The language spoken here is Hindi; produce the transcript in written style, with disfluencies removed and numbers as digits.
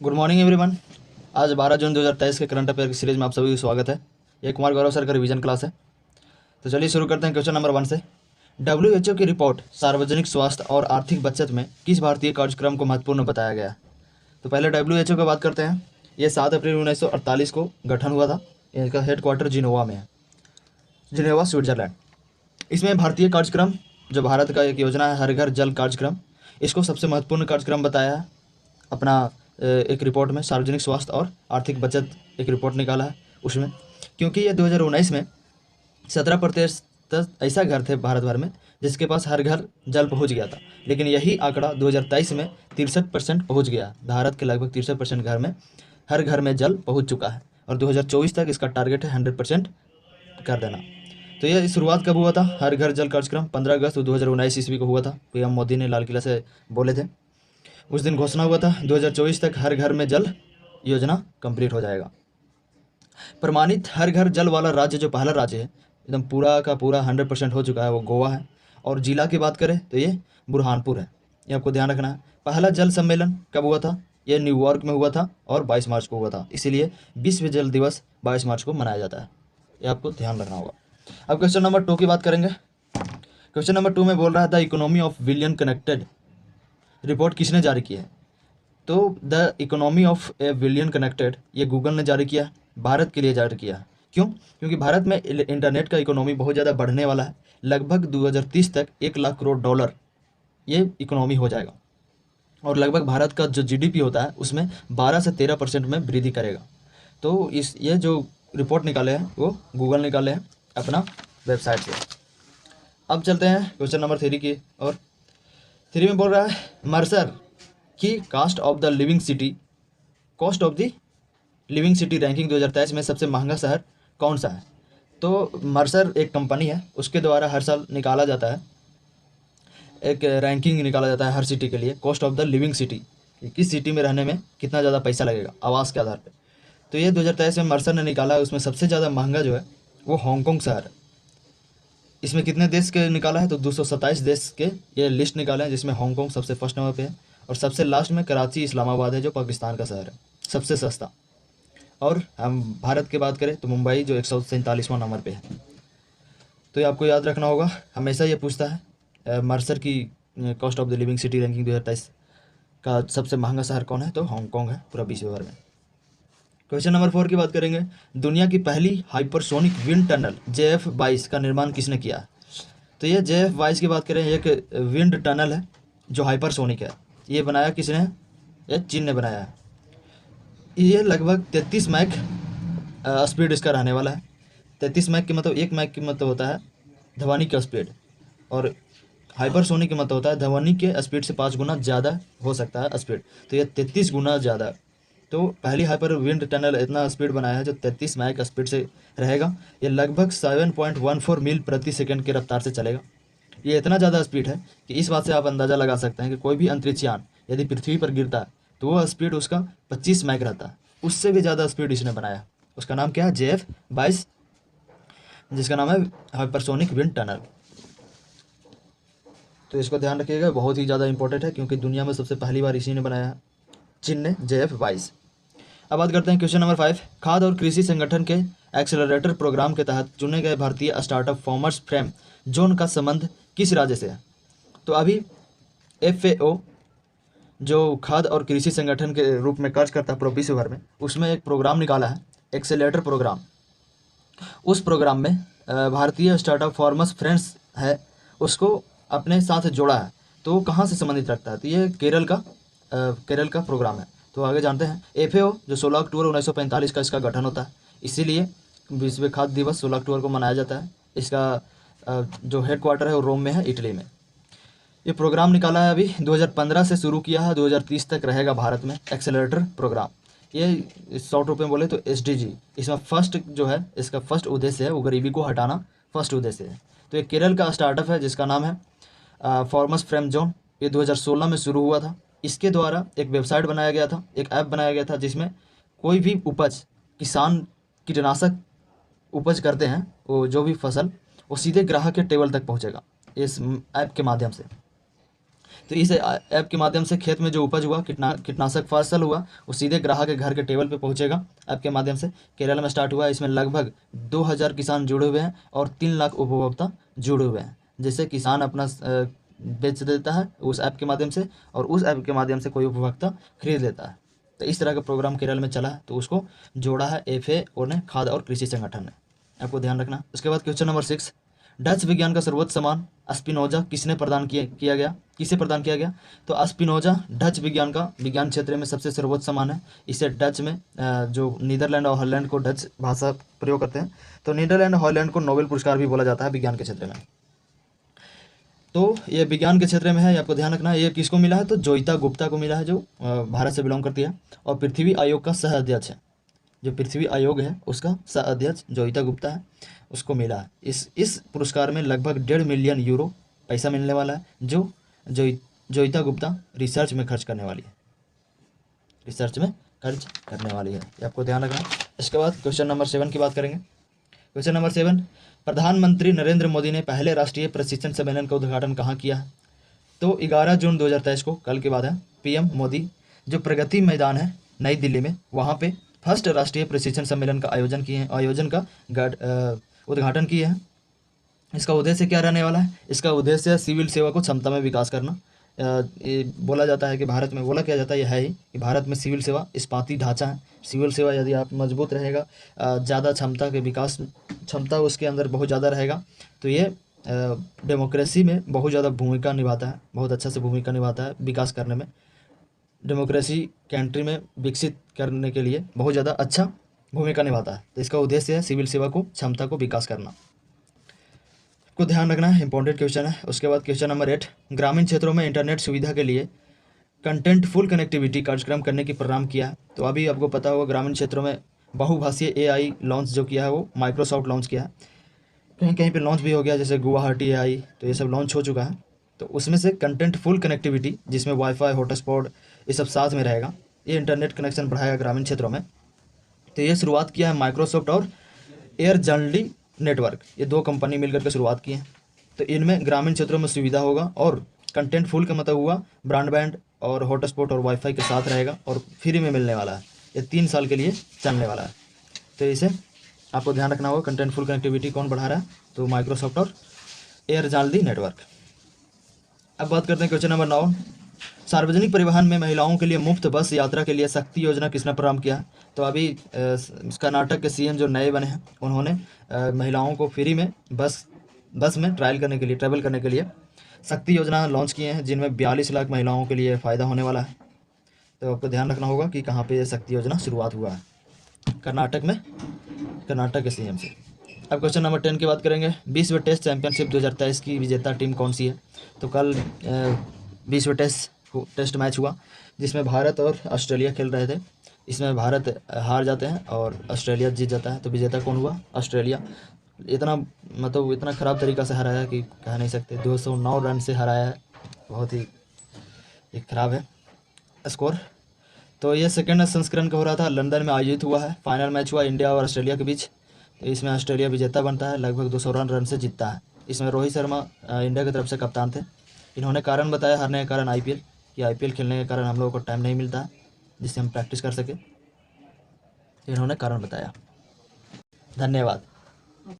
Good morning everyone. आज 12 जून 2023 के करंट अफेयर की सीरीज में आप सभी का स्वागत है। ये कुमार गौरव सर का रिवीजन क्लास है। तो चलिए शुरू करते हैं क्वेश्चन नंबर 1 से। WHO की रिपोर्ट सार्वजनिक स्वास्थ्य और आर्थिक बचत में किस भारतीय कार्यक्रम को महत्वपूर्ण बताया गया है? तो पहले WHO की बात करते हैं। ये 7 अप्रैल 1948 को गठन हुआ था। इनका हेडक्वार्टर जिनोवा में है, जिनेवा स्विट्जरलैंड। इसमें भारतीय कार्यक्रम, जो भारत का एक योजना है हर घर जल कार्यक्रम, इसको सबसे महत्वपूर्ण कार्यक्रम बताया है अपना एक रिपोर्ट में। सार्वजनिक स्वास्थ्य और आर्थिक बचत एक रिपोर्ट निकाला है उसमें, क्योंकि ये 2019 में 17% ऐसा घर थे भारत भर में जिसके पास हर घर जल पहुंच गया था, लेकिन यही आंकड़ा 2023 में 63% पहुंच गया। भारत के लगभग 63% घर में हर घर में जल पहुंच चुका है और 2024 तक इसका टारगेट है 100% कर देना। तो ये शुरुआत कब हुआ था हर घर जल कार्यक्रम? 15 अगस्त 2019 ईस्वी को हुआ था। पीएम मोदी ने लाल किला से बोले थे, उस दिन घोषणा हुआ था 2024 तक हर घर में जल योजना कंप्लीट हो जाएगा। प्रमाणित हर घर जल वाला राज्य जो पहला राज्य है एकदम पूरा का पूरा 100% हो चुका है, वो गोवा है। और जिला की बात करें तो ये बुरहानपुर है। ये आपको ध्यान रखना है। पहला जल सम्मेलन कब हुआ था? ये न्यूयॉर्क में हुआ था और 22 मार्च को हुआ था, इसीलिए विश्व जल दिवस 22 मार्च को मनाया जाता है। ये आपको ध्यान रखना होगा। अब क्वेश्चन नंबर 2 की बात करेंगे। क्वेश्चन नंबर 2 में बोल रहा था economy of billion connected report किसने जारी की है? तो the economy of A billion connected ये गूगल ने जारी किया, भारत के लिए जारी किया। क्यों? क्योंकि भारत में इंटरनेट का इकोनॉमी बहुत ज़्यादा बढ़ने वाला है। लगभग 2030 तक 1 लाख करोड़ डॉलर ये इकोनॉमी हो जाएगा और लगभग भारत का जो जीडीपी होता है उसमें 12 से 13% में वृद्धि करेगा। तो ये जो रिपोर्ट निकाले हैं वो गूगल निकाले हैं अपना वेबसाइट से। अब चलते हैं क्वेश्चन नंबर 3 की और 3 में बोल रहा है मर्सर की cost of the living city ranking 2023 में सबसे महंगा शहर कौन सा है? तो मर्सर एक कंपनी है, उसके द्वारा हर साल निकाला जाता है, एक रैंकिंग निकाला जाता है हर सिटी के लिए, cost of the living city, किस सिटी में रहने में कितना ज़्यादा पैसा लगेगा आवास के आधार पर। तो ये 2023 में मर्सर ने निकाला है। उसमें सबसे ज़्यादा महंगा जो है वो हांगकॉन्ग शहर है। इसमें कितने देश के निकाला है? तो 227 देश के ये लिस्ट निकाले हैं, जिसमें हांगकॉन्ग सबसे फर्स्ट नंबर पे है और सबसे लास्ट में कराची इस्लामाबाद है जो पाकिस्तान का शहर है, सबसे सस्ता। और हम भारत की बात करें तो मुंबई जो 147वां नंबर पे है। तो ये आपको याद रखना होगा, हमेशा ये पूछता है मर्सर की cost of the living city ranking 2023 का सबसे महंगा शहर कौन है? तो हांगकॉन्ग है पूरा विश्व भर में। क्वेश्चन नंबर 4 की बात करेंगे। दुनिया की पहली हाइपरसोनिक विंड टनल JF-22 का निर्माण किसने किया है? तो ये JF-22 की बात करें, एक विंड टनल है जो हाइपरसोनिक है। ये बनाया किसने है? ये चीन ने बनाया है। ये लगभग 33 मैक स्पीड इसका रहने वाला है। 33 मैक की मतलब 1 मैक की मतलब होता है ध्वनि का स्पीड, और हाइपरसोनिक का मतलब होता है ध्वनि के स्पीड से 5 गुना ज़्यादा हो सकता है स्पीड। तो ये 33 गुना ज़्यादा है। तो पहली हाइपर विंड टनल इतना स्पीड बनाया है जो 33 मैक स्पीड से रहेगा। ये लगभग 7.14 मील प्रति सेकंड की रफ्तार से चलेगा। ये इतना ज़्यादा स्पीड है कि इस बात से आप अंदाज़ा लगा सकते हैं कि कोई भी अंतरिक्षयान यदि पृथ्वी पर गिरता है तो वह स्पीड उसका 25 मैक रहता है। उससे भी ज़्यादा स्पीड इसने बनाया। उसका नाम क्या है? JF-22, जिसका नाम है हाइपरसोनिक विंड टनल। तो इसको ध्यान रखिएगा, बहुत ही ज़्यादा इंपॉर्टेंट है क्योंकि दुनिया में सबसे पहली बार इसी ने बनाया है, चीन ने, JF-22। अब बात करते हैं क्वेश्चन नंबर 5। खाद्य और कृषि संगठन के एक्सेलरेटर प्रोग्राम के तहत चुने गए भारतीय स्टार्टअप फार्मर्स फ्रेम जोन का संबंध किस राज्य से है? तो अभी FAO जो खाद्य और कृषि संगठन के रूप में कार्य करता है पूरे विश्व भर में, उसमें एक प्रोग्राम निकाला है एक्सेलरेटर प्रोग्राम। उस प्रोग्राम में भारतीय स्टार्टअप फार्मर्स फ्रेंड्स है उसको अपने साथ जोड़ा है। तो वो कहाँ से संबंधित रखता है? तो ये केरल का प्रोग्राम है। तो आगे जानते हैं। FAO जो 16 अक्टूबर 1945 का इसका गठन होता है, इसीलिए विश्व खाद्य दिवस 16 अक्टूबर को मनाया जाता है। इसका जो हेडक्वार्टर है वो रोम में है, इटली में। ये प्रोग्राम निकाला है अभी 2015 से शुरू किया है, 2030 तक रहेगा भारत में एक्सेलरेटर प्रोग्राम। ये शॉर्ट रूप में बोले तो SDG। इसमें फर्स्ट जो है, इसका फर्स्ट उद्देश्य है वो गरीबी को हटाना, फर्स्ट उद्देश्य है। तो ये केरल का स्टार्टअप है जिसका नाम है फार्मर्स फ्रेम जोन। ये 2016 में शुरू हुआ था। इसके द्वारा एक वेबसाइट बनाया गया था, एक ऐप बनाया गया था, जिसमें कोई भी उपज, किसान कीटनाशक उपज करते हैं, वो जो भी फसल, वो सीधे ग्राहक के टेबल तक पहुंचेगा इस ऐप के माध्यम से। तो इस ऐप के माध्यम से खेत में जो उपज हुआ, कीटनाशक फसल हुआ, वो सीधे ग्राहक के घर के टेबल पे पहुंचेगा ऐप के माध्यम से। केरल में स्टार्ट हुआ है, इसमें लगभग 2000 किसान जुड़े हुए हैं और 3 लाख उपभोक्ता जुड़े हुए हैं। जैसे किसान अपना बेच देता है उस ऐप के माध्यम से, और उस ऐप के माध्यम से कोई उपभोक्ता खरीद लेता है। तो इस तरह का प्रोग्राम केरल में चला है, तो उसको जोड़ा है FAO ने, खाद्य और कृषि संगठन ने, आपको ध्यान रखना। उसके बाद क्वेश्चन नंबर 6, डच विज्ञान का सर्वोच्च सम्मान स्पिनोजा किसे प्रदान किया गया? तो स्पिनोजा डच विज्ञान क्षेत्र में सबसे सर्वोच्च सम्मान है। इसे डच में जो नीदरलैंड और हॉलैंड को डच भाषा प्रयोग करते हैं, तो नीदरलैंड और हॉलैंड को नोबेल पुरस्कार भी बोला जाता है विज्ञान के क्षेत्र में। तो ये विज्ञान के क्षेत्र में है, ये आपको ध्यान रखना है। ये किसको मिला है? तो जोइता गुप्ता को मिला है, जो भारत से बिलोंग करती है और पृथ्वी आयोग का सह अध्यक्ष है। जो पृथ्वी आयोग है उसका सह अध्यक्ष जोइता गुप्ता है, उसको मिला है। इस पुरस्कार में लगभग 1.5 मिलियन यूरो पैसा मिलने वाला है, जो जोइता गुप्ता रिसर्च में खर्च करने वाली है, ये आपको ध्यान रखना। इसके बाद क्वेश्चन नंबर 7 की बात करेंगे। क्वेश्चन नंबर 7, प्रधानमंत्री नरेंद्र मोदी ने पहले राष्ट्रीय प्रशिक्षण सम्मेलन का उद्घाटन कहाँ किया है? तो 11 जून 2023 को, कल के बाद है, PM मोदी जो प्रगति मैदान है नई दिल्ली में, वहाँ पे फर्स्ट राष्ट्रीय प्रशिक्षण सम्मेलन का उद्घाटन किए हैं। इसका उद्देश्य क्या रहने वाला है? इसका उद्देश्य सिविल सेवा को क्षमता में विकास करना। ये बोला जाता है कि भारत में, बोला क्या जाता है, यह है ही कि भारत में सिविल सेवा इस्पाती ढांचा है। सिविल सेवा यदि आप मजबूत रहेगा, ज़्यादा क्षमता उसके अंदर बहुत ज़्यादा रहेगा, तो ये डेमोक्रेसी में बहुत ज़्यादा भूमिका निभाता है, बहुत अच्छा से भूमिका निभाता है विकास करने में। डेमोक्रेसी कंट्री में विकसित करने के लिए बहुत ज़्यादा अच्छा भूमिका निभाता है। तो इसका उद्देश्य है सिविल सेवा को क्षमता को विकास करना, को ध्यान रखना है, इंपॉर्टेंट क्वेश्चन है। उसके बाद क्वेश्चन नंबर 8, ग्रामीण क्षेत्रों में इंटरनेट सुविधा के लिए कंटेंटफुल कनेक्टिविटी कार्यक्रम करने की प्रोग्राम किया है। तो अभी आपको पता होगा ग्रामीण क्षेत्रों में बहुभाषीय AI लॉन्च जो किया है वो माइक्रोसॉफ्ट लॉन्च किया है। कहीं कहीं पे लॉन्च भी हो गया, जैसे गुवाहाटी AI, तो ये सब लॉन्च हो चुका है। तो उसमें से कंटेंटफुल कनेक्टिविटी, जिसमें वाईफाई, हॉटस्पॉट ये सब साथ में रहेगा, ये इंटरनेट कनेक्शन बढ़ाएगा ग्रामीण क्षेत्रों में। तो ये शुरुआत किया है माइक्रोसॉफ्ट और एयरजर्ली नेटवर्क, ये 2 कंपनी मिलकर के शुरुआत की है। तो इनमें ग्रामीण क्षेत्रों में सुविधा होगा, और कंटेंटफुल का मतलब हुआ ब्रॉडबैंड और हॉटस्पॉट और वाईफाई के साथ रहेगा और फ्री में मिलने वाला है। ये 3 साल के लिए चलने वाला है। तो इसे आपको ध्यान रखना होगा, कंटेंटफुल कनेक्टिविटी कौन बढ़ा रहा है? तो माइक्रोसॉफ्ट और एयरजर्ली नेटवर्क। अब बात करते हैं क्वेश्चन नंबर 9, सार्वजनिक परिवहन में महिलाओं के लिए मुफ्त बस यात्रा के लिए शक्ति योजना किसने प्रारंभ किया? तो अभी कर्नाटक के CM जो नए बने हैं, उन्होंने महिलाओं को फ्री में बस में ट्रैवल करने के लिए शक्ति योजना लॉन्च किए हैं, जिनमें 42 लाख महिलाओं के लिए फ़ायदा होने वाला है। तो आपको ध्यान रखना होगा कि कहाँ पे ये शक्ति योजना शुरुआत हुआ है, कर्नाटक में, कर्नाटक के CM से। अब क्वेश्चन नंबर 10 की बात करेंगे। विश्व टेस्ट चैंपियनशिप 2023 की विजेता टीम कौन सी है? तो कल विश्व टेस्ट मैच हुआ, जिसमें भारत और ऑस्ट्रेलिया खेल रहे थे। इसमें भारत हार जाते हैं और ऑस्ट्रेलिया जीत जाता है। तो विजेता कौन हुआ? ऑस्ट्रेलिया। इतना ख़राब तरीक़ा से हराया कि कह नहीं सकते। 209 रन से हराया है, बहुत ही ख़राब है स्कोर। तो ये सेकेंड संस्करण का हो रहा था, लंदन में आयोजित हुआ है। फाइनल मैच हुआ इंडिया और ऑस्ट्रेलिया के बीच। तो इसमें ऑस्ट्रेलिया विजेता बनता है, लगभग 200 रन से जीतता है। इसमें रोहित शर्मा इंडिया की तरफ से कप्तान थे। इन्होंने कारण बताया हारने का कारण IPL, कि IPL खेलने के कारण हम लोगों को टाइम नहीं मिलता है जिससे हम प्रैक्टिस कर सके। इन्होंने कारण बताया। धन्यवाद।